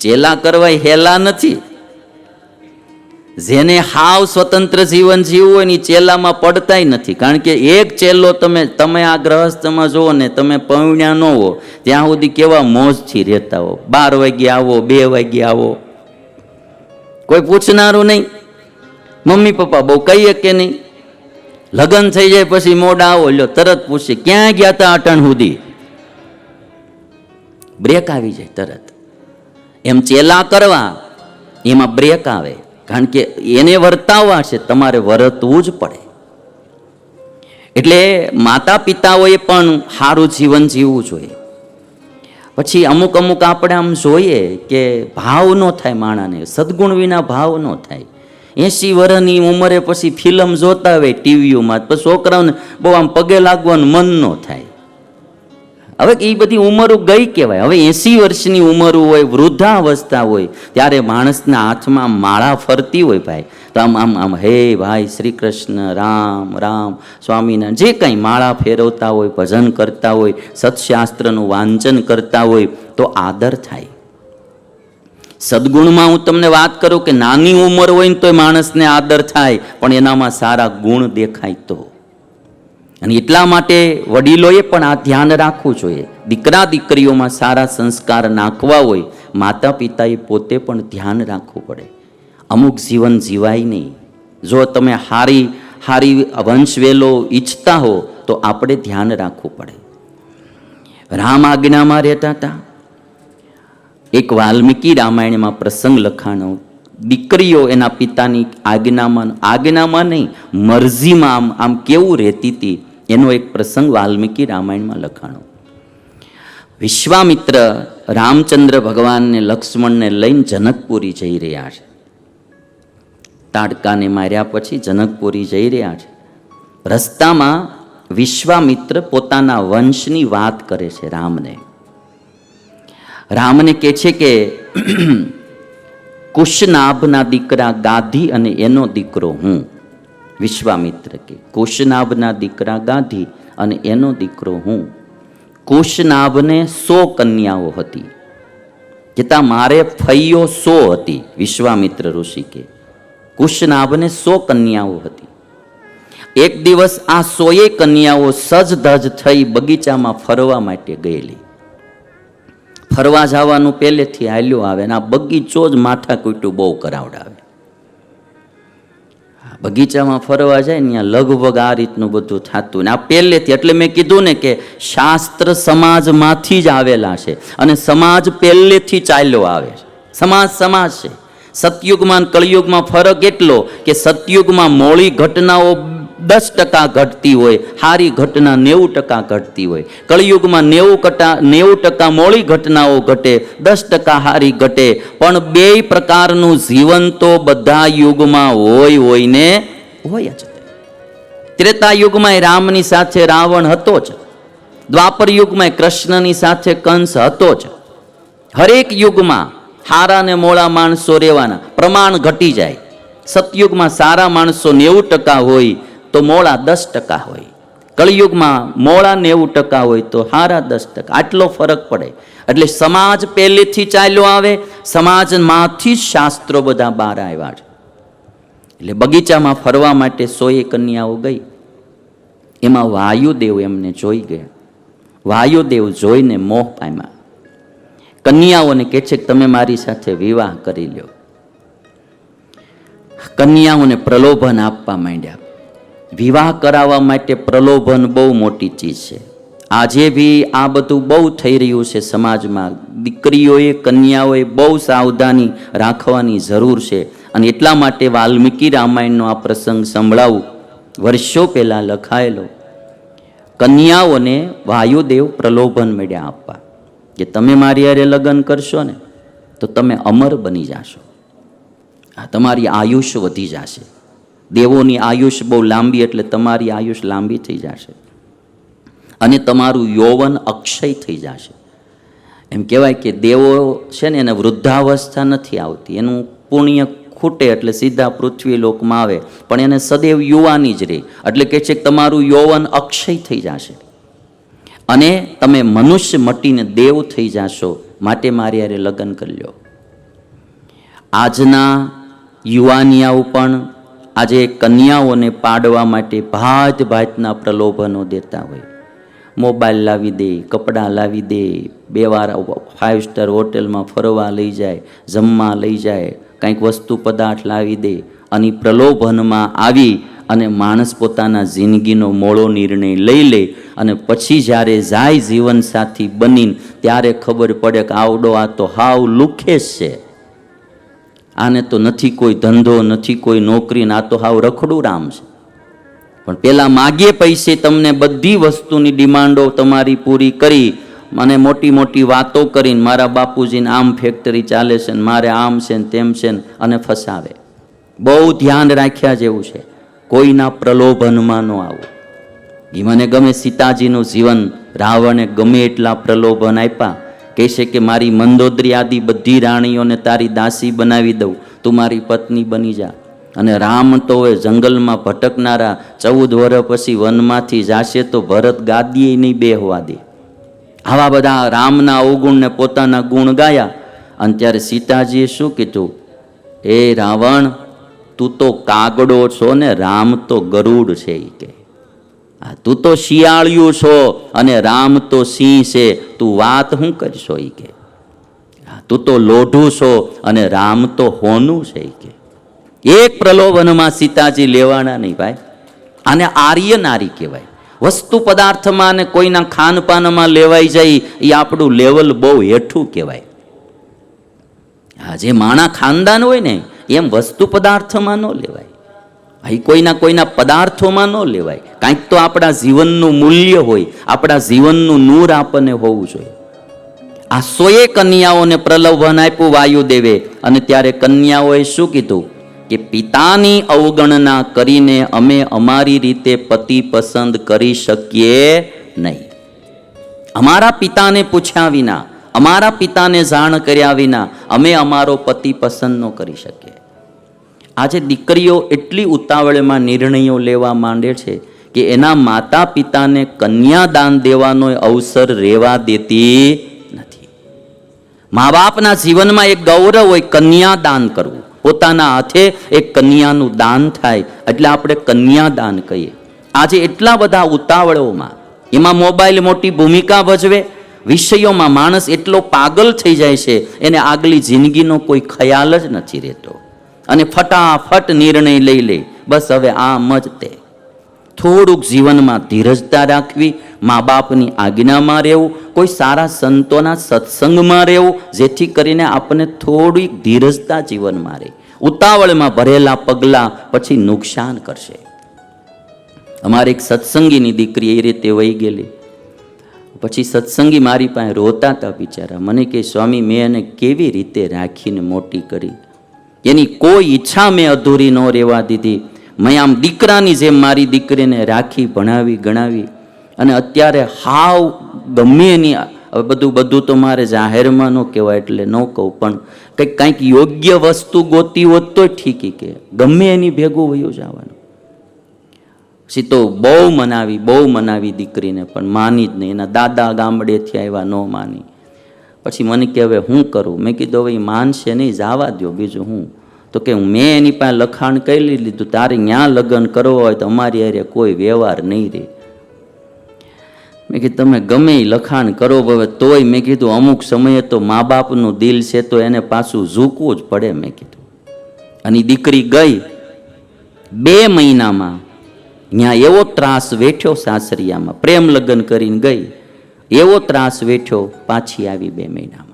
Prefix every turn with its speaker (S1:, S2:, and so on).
S1: ચેલા કરવા હેલા નથી. જેને હાવ સ્વતંત્ર જીવન જીવવું હોય ને ચેલામાં પડતાય નથી. કારણ કે એક ચેલો તમે આ ગ્રહસ્થમાં જુઓ ને, તમે પૌણ્યા ન હો ત્યાં સુધી કેવા મોજથી રહેતા હો. 12 વાગે આવો, 2 વાગે આવો, કોઈ પૂછનારું નહીં. મમ્મી પપ્પા બહુ કહીએ કે નહીં. લગ્ન થઈ જાય પછી મોડા આવો, લ્યો તરત પૂછે ક્યાં ગયા હતા અટણ સુધી. બ્રેક આવી જાય તરત. એમ ચેલા કરવા એમાં બ્રેક આવે. કારણ કે એને વર્તાવવા છે, તમારે વર્તવું જ પડે. એટલે માતા પિતાઓએ પણ સારું જીવન જીવવું જોઈએ. પછી અમુક આપણે આમ જોઈએ કે ભાવ ન થાય માણાને, સદગુણ વિના ભાવ ન થાય. 80 વર્ષની ઉંમરે પછી ફિલ્મ જોતા હોય ટીવીઓમાં, પછી છોકરાઓને બહુ આમ પગે લાગવાનું મન ન થાય. હવે એ બધી ઉંમરો ગઈ કહેવાય. હવે 80 વર્ષની ઉંમર હોય, વૃદ્ધાવસ્થા હોય, ત્યારે માણસના હાથમાં માળા ફરતી હોય ભાઈ, તો આમ હે ભાઈ શ્રી કૃષ્ણ, રામ રામ, સ્વામિનારાયણ, જે કંઈ માળા ફેરવતા હોય, ભજન કરતા હોય, સત્શાસ્ત્રનું વાંચન કરતા હોય તો આદર થાય. સદગુણમાં હું તમને વાત કરું કે નાની ઉંમર હોય ને તો માણસને આદર થાય, પણ એનામાં સારા ગુણ દેખાય તો. અને એટલા માટે વડીલોએ પણ આ ધ્યાન રાખવું જોઈએ. દીકરા દીકરીઓમાં સારા સંસ્કાર નાખવા હોય, માતા પિતાએ પોતે પણ ધ્યાન રાખવું પડે. અમુક જીવન જીવાય નહીં. જો તમે હારી વંશવેલો ઈચ્છતા હો તો આપણે ધ્યાન રાખવું પડે. રામ આજ્ઞામાં રહેતા હતા. એક વાલ્મીકી રામાયણમાં પ્રસંગ લખાણો. દીકરીઓ એના પિતાની આજ્ઞામાં નહીં, મરજીમાં આમ કેવું રહેતી હતી એનો એક પ્રસંગ વાલ્મીકી રામાયણમાં લખાણો. વિશ્વામિત્ર રામચંદ્ર ભગવાનને લક્ષ્મણને લઈને જનકપુરી જઈ રહ્યા છે. તાડકાને માર્યા પછી જનકપુરી જઈ રહ્યા છે. રસ્તામાં વિશ્વામિત્ર પોતાના વંશની વાત કરે છે રામને કહે છે કે કુશનાભના દીકરા ગાધી અને એનો દીકરો હું. વિશ્વામિત્ર કે કુશનાભના દીકરા ગાધી અને એનો દીકરો હું. કુશનાભને 100 કન્યાઓ હતી. કહેતા મારે ફૈયો 100 હતી. વિશ્વામિત્ર ઋષિ કે કુશનાભને 100 કન્યાઓ હતી. એક દિવસ આ 100 કન્યાઓ સજ ધજ થઈ બગીચામાં ફરવા માટે ગયેલી. ફરવા જવાનું પહેલેથી હાલ્યો આવે ને આ બગીચો જ માથા કૂટ્યું બહુ કરાવડાવે. બગીચામાં ફરવા જાય ને ત્યાં લગભગ આ રીતનું બધું થતું ને આ પહેલેથી. એટલે મેં કીધું ને કે શાસ્ત્ર સમાજમાંથી જ આવેલા છે અને સમાજ પહેલેથી ચાલ્યો આવે છે. સમાજ છે. સતયુગમાં કળિયુગમાં ફરક એટલો કે સતયુગમાં મોળી ઘટનાઓ 10% ઘટતી હોય, સારી ઘટના 90% ઘટતી હોય. કળિયુગમાં 90% મોળી ઘટનાઓ ઘટે, 10% સારી ઘટે. પણ 2 પ્રકારનું જીવન તો બધા યુગમાં હોય જ. ત્રેતા યુગમાં રામની સાથે રાવણ હતો જ. દ્વાપર યુગમાં કૃષ્ણની સાથે કંસ હતો જ. હરેક યુગમાં સારા ને મોળા માણસો રહેવાના, પ્રમાણ ઘટી જાય. સતયુગમાં સારા માણસો 90% હોય તો મોળા 10% હોય. કળિયુગમાં મોળા 90% હોય તો હારા 10%. આટલો ફરક પડે. એટલે સમાજ પહેલેથી ચાલ્યો આવે, સમાજમાંથી જ શાસ્ત્રો બધા બહાર આવ્યા છે. એટલે બગીચામાં ફરવા માટે 100 કન્યાઓ ગઈ. એમાં વાયુદેવ એમને જોઈ ગયા. વાયુદેવ જોઈને મોહ પામ્યા. કન્યાઓને કહે છે કે તમે મારી સાથે વિવાહ કરી લ્યો. કન્યાઓને પ્રલોભન આપવા માંડ્યા. વિવાહ કરાવવા માટે પ્રલોભન બહુ મોટી ચીજ છે. આજે બી આ બધું બહુ થઈ રહ્યું છે સમાજમાં. દીકરીઓએ કન્યાઓએ બહુ સાવધાની રાખવાની જરૂર છે. અને એટલા માટે વાલ્મીકી રામાયણનો આ પ્રસંગ સંભળાવું. વર્ષો પહેલાં લખાયેલો. કન્યાઓને વાયુદેવ પ્રલોભન મળ્યા આપવા કે તમે મારી હારે લગ્ન કરશો ને તો તમે અમર બની જાશો. તમારી આયુષ વધી જશે. દેવોની આયુષ બહુ લાંબી, એટલે તમારી આયુષ લાંબી થઈ જશે અને તમારું યૌવન અક્ષય થઈ જશે. એમ કહેવાય કે દેવો છે ને એને વૃદ્ધાવસ્થા નથી આવતી. એનું પુણ્ય ખૂટે એટલે સીધા પૃથ્વી લોકમાં આવે, પણ એને સદૈવ યુવાની જ રહે. એટલે કે છે કે તમારું યૌવન અક્ષય થઈ જશે અને તમે મનુષ્ય મટીને દેવ થઈ જશો. માટે મારી હારે લગ્ન કરી લો. આજના યુવાનિયાઓ પણ આજે કન્યાઓને પાડવા માટે ભાત ભાતના પ્રલોભનો દેતા હોય. મોબાઈલ લાવી દે, કપડાં લાવી દે, 2 વાર 5 સ્ટાર હોટેલમાં ફરવા લઈ જાય, જમવા લઈ જાય, કંઈક વસ્તુ પદાર્થ લાવી દે, અને પ્રલોભનમાં આવી અને માણસ પોતાના જિંદગીનો મોળો નિર્ણય લઈ લે અને પછી જ્યારે જાય જીવનસાથી બનીને ત્યારે ખબર પડે કે આવડો આ તો હાવ લુખેશ છે, આને તો નથી કોઈ ધંધો, નથી કોઈ નોકરી, આ તો હાવ રખડું રામ છે. પણ પેલા માગે પૈસે તમને બધી વસ્તુની ડિમાન્ડો તમારી પૂરી કરી મને મોટી મોટી વાતો કરીને મારા બાપુજીને આમ ફેક્ટરી ચાલે છે ને મારે આમ છે ને તેમ છે ને, અને ફસાવે. બહુ ધ્યાન રાખ્યા જેવું છે, કોઈના પ્રલોભનમાં ન આવું. એ મને ગમે સીતાજીનું જીવન. રાવણે ગમે એટલા પ્રલોભન આપ્યા, કહેશે કે મારી મંદોદરી આદિ બધી રાણીઓને તારી દાસી બનાવી દઉં, તું મારી પત્ની બની જા. અને રામ તો એ જંગલમાં ભટકનારા 14 વર્ષ પછી વનમાંથી જાશે તો ભરત ગાદીએ નહીં બેહવા દે. આવા બધા રામના અવગુણને પોતાના ગુણ ગાયા. અને ત્યારે સીતાજીએ શું કીધું? એ રાવણ, તું તો કાગડો છો ને રામ તો ગરુડ છે. એ કે તું તો શિયાળિયું છો અને રામ તો સિંહ છે, તું વાત શું કરશો? એ કે તું તો લોઢું છો અને રામ તો હોનું છે. એ કે એક પ્રલોભનમાં સીતાજી લેવાના નહીં ભાઈ. આને આર્ય નારી કહેવાય. વસ્તુ પદાર્થમાં અને કોઈના ખાનપાનમાં લેવાઈ જાય એ આપણું લેવલ બહુ હેઠું કહેવાય. જે માણા ખાનદાન હોય ને એમ વસ્તુ પદાર્થમાં ન લેવાય. અહીં કોઈના પદાર્થોમાં ન લેવાય. કાંઈક તો આપણા જીવનનું મૂલ્ય હોય, આપણા જીવનનું નૂર આપણને હોવું જોઈએ. આ 100 કન્યાઓને પ્રલોભન આપ્યું વાયુદેવે, અને ત્યારે કન્યાઓએ શું કીધું કે પિતાની અવગણના કરીને અમે અમારી રીતે પતિ પસંદ કરી શકીએ નહીં. અમારા પિતાને પૂછ્યા વિના, અમારા પિતાને જાણ કર્યા વિના અમે અમારો પતિ પસંદ ન કરી શકીએ. આજે દીકરીઓ એટલી ઉતાવળમાં નિર્ણયો લેવા માંડે છે કે એના માતા પિતાને કન્યાદાન દેવાનો અવસર રહેવા દેતી નથી. મા બાપના જીવનમાં એક ગૌરવ હોય કન્યાદાન કરવું, પોતાના હાથે એક કન્યાનું દાન થાય એટલે આપણે કન્યાદાન કહીએ. આજે એટલા બધા ઉતાવળોમાં એમાં મોબાઈલ મોટી ભૂમિકા ભજવે. વિષયોમાં માણસ એટલો પાગલ થઈ જાય છે, એને આગલી જિંદગીનો કોઈ ખ્યાલ જ નથી રહેતો અને ફટાફટ નિર્ણય લઈ લે, બસ હવે આમ જ તે. થોડુંક જીવનમાં ધીરજતા રાખવી, મા બાપની આજ્ઞામાં રહેવું, કોઈ સારા સંતોના સત્સંગમાં રહેવું, જેથી કરીને આપણને થોડીક ધીરજતા જીવનમાં રહે. ઉતાવળમાં ભરેલા પગલાં પછી નુકસાન કરશે. અમારે એક સત્સંગીની દીકરી એ રીતે વહી ગયેલી. પછી સત્સંગી મારી પાસે રોતા હતા બિચારા. મને કહે, સ્વામી મેં એને કેવી રીતે રાખીને મોટી કરી, એની કોઈ ઈચ્છા મેં અધૂરી ન રહેવા દીધી. મેં આમ દીકરાની જેમ મારી દીકરીને રાખી, ભણાવી, ગણાવી, અને અત્યારે હાવ ગમે એની, હવે બધું તો મારે જાહેરમાં ન કહેવાય એટલે ન કહું, પણ કંઈક યોગ્ય વસ્તુ ગોતી હોત તો ઠીક, કે ગમે એની ભેગું વયું જવાનું. પછી તો બહુ મનાવી દીકરીને, પણ માની જ નહીં. એના દાદા ગામડેથી આવ્યા, ન માની. પછી મને કે હવે હું કરું? મેં કીધું હવે માનશે નહીં, જવા દો, બીજું હું. તો કે મેં એની પાસે લખાણ કરી લીધું, તારે ત્યાં લગ્ન કરવો હોય તો અમારી હારે કોઈ વ્યવહાર નહીં રહે. મેં કીધું તમે ગમે એ લખાણ કરો હવે તોય, મેં કીધું અમુક સમયે તો મા બાપનું દિલ છે તો એને પાછું ઝૂકવું જ પડે. મેં કીધું. અને દીકરી ગઈ 2 મહિનામાં ત્યાં એવો ત્રાસ વેઠ્યો સાસરિયામાં, પ્રેમ લગ્ન કરીને ગઈ, એવો ત્રાસ વેઠ્યો, પાછી આવી 2 મહિનામાં.